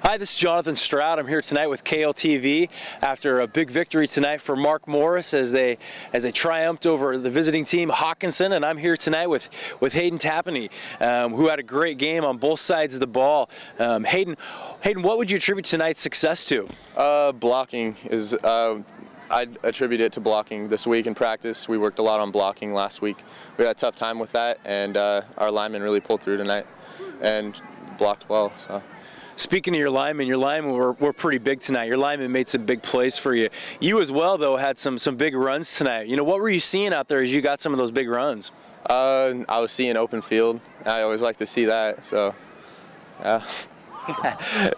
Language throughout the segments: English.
Hi, this is Jonathan Stroud. I'm here tonight with KLTV after a big victory tonight for Mark Morris as they triumphed over the visiting team Hockinson, and I'm here tonight with Hayden Tapani, who had a great game on both sides of the ball. Hayden, what would you attribute tonight's success to? Blocking is. I'd attribute it to blocking this week in practice. We worked a lot on blocking last week. We had a tough time with that, and our linemen really pulled through tonight and blocked well. So. Speaking of your linemen were pretty big tonight. Your linemen made some big plays for you. You as well, though, had some big runs tonight. You know, what were you seeing out there as you got some of those big runs? I was seeing open field. I always like to see that. So, yeah.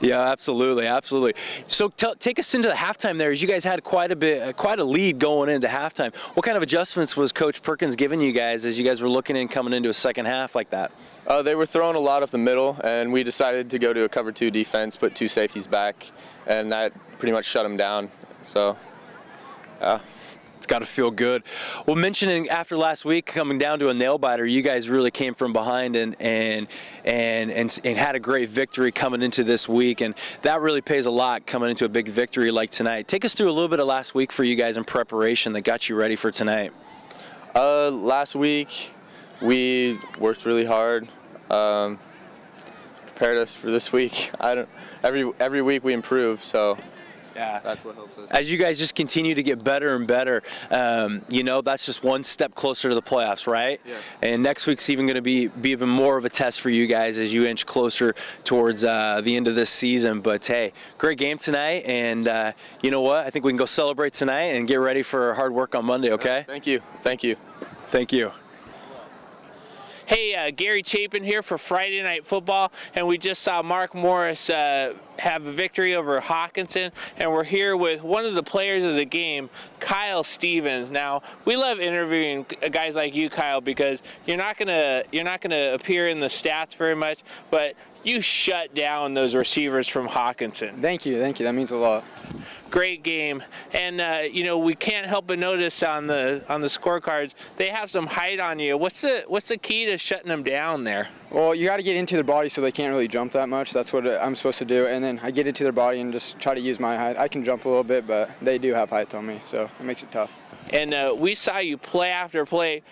Yeah, absolutely. So take us into the halftime there, as you guys had quite a lead going into halftime. What kind of adjustments was Coach Perkins giving you guys as you guys were looking in coming into a second half like that? They were throwing a lot up the middle, and we decided to go to a cover 2 defense, put 2 safeties back, and that pretty much shut them down. So, yeah. It's got to feel good. Well, mentioning after last week coming down to a nail biter, you guys really came from behind and had a great victory coming into this week, and that really pays a lot coming into a big victory like tonight. Take us through a little bit of last week for you guys in preparation that got you ready for tonight. Last week we worked really hard, prepared us for this week. Every week we improve, so. Yeah, that's what helps us. As you guys just continue to get better and better, you know, that's just one step closer to the playoffs, right? Yeah. And next week's even going to be even more of a test for you guys as you inch closer towards the end of this season. But hey, great game tonight, and you know what? I think we can go celebrate tonight and get ready for hard work on Monday. Okay? Thank you. Thank you. Hey, Gary Chapin here for Friday Night Football, and we just saw Mark Morris have a victory over Hockinson, and we're here with one of the players of the game, Kyle Stevens. Now, we love interviewing guys like you, Kyle, because you're not gonna appear in the stats very much, but you shut down those receivers from Hockinson. Thank you. That means a lot. Great game, and you know, we can't help but notice on the scorecards they have some height on you. What's the key to shutting them down there? Well, you got to get into their body so they can't really jump that much. That's what I'm supposed to do, and then I get into their body and just try to use my height. I can jump a little bit, but they do have height on me, so it makes it tough. And we saw you play after play.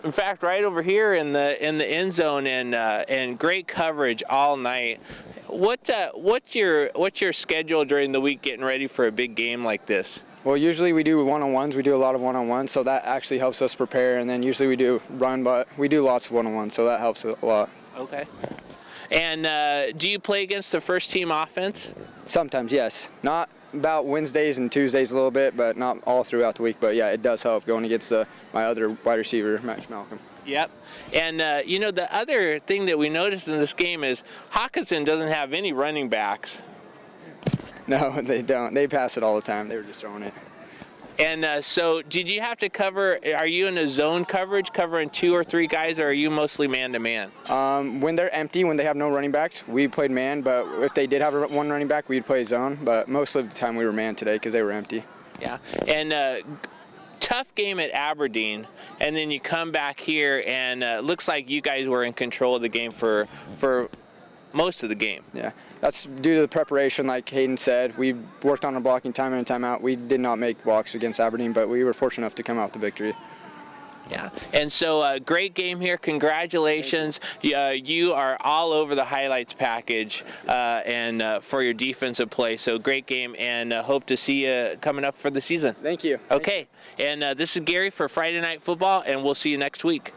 In fact, right over here in the end zone, and great coverage all night. What's your schedule during the week getting ready for a big game like this? Well, usually we do one-on-ones. We do a lot of one-on-ones, so that actually helps us prepare. And then usually we do run, but we do lots of one-on-ones, so that helps a lot. Okay. And do you play against the first team offense? Sometimes, yes. Not about Wednesdays and Tuesdays a little bit, but not all throughout the week. But yeah, it does help going against my other wide receiver, Max Malcolm. Yep. And you know, the other thing that we noticed in this game is Hockinson doesn't have any running backs. No, they don't. They pass it all the time. They were just throwing it. And so did you have to cover, are you in a zone coverage covering 2 or 3 guys, or are you mostly man-to-man? When they're empty, when they have no running backs, we played man, but if they did have one running back, we'd play zone. But most of the time we were man today because they were empty. Yeah. And tough game at Aberdeen, and then you come back here, and looks like you guys were in control of the game for most of the game. Yeah, that's due to the preparation, like Hayden said. We worked on our blocking time in and time out. We did not make blocks against Aberdeen, but we were fortunate enough to come out with the victory. Yeah, and so great game here. Congratulations. You are all over the highlights package and for your defensive play. So great game, and hope to see you coming up for the season. Thank you. Okay, and this is Gary for Friday Night Football, and we'll see you next week.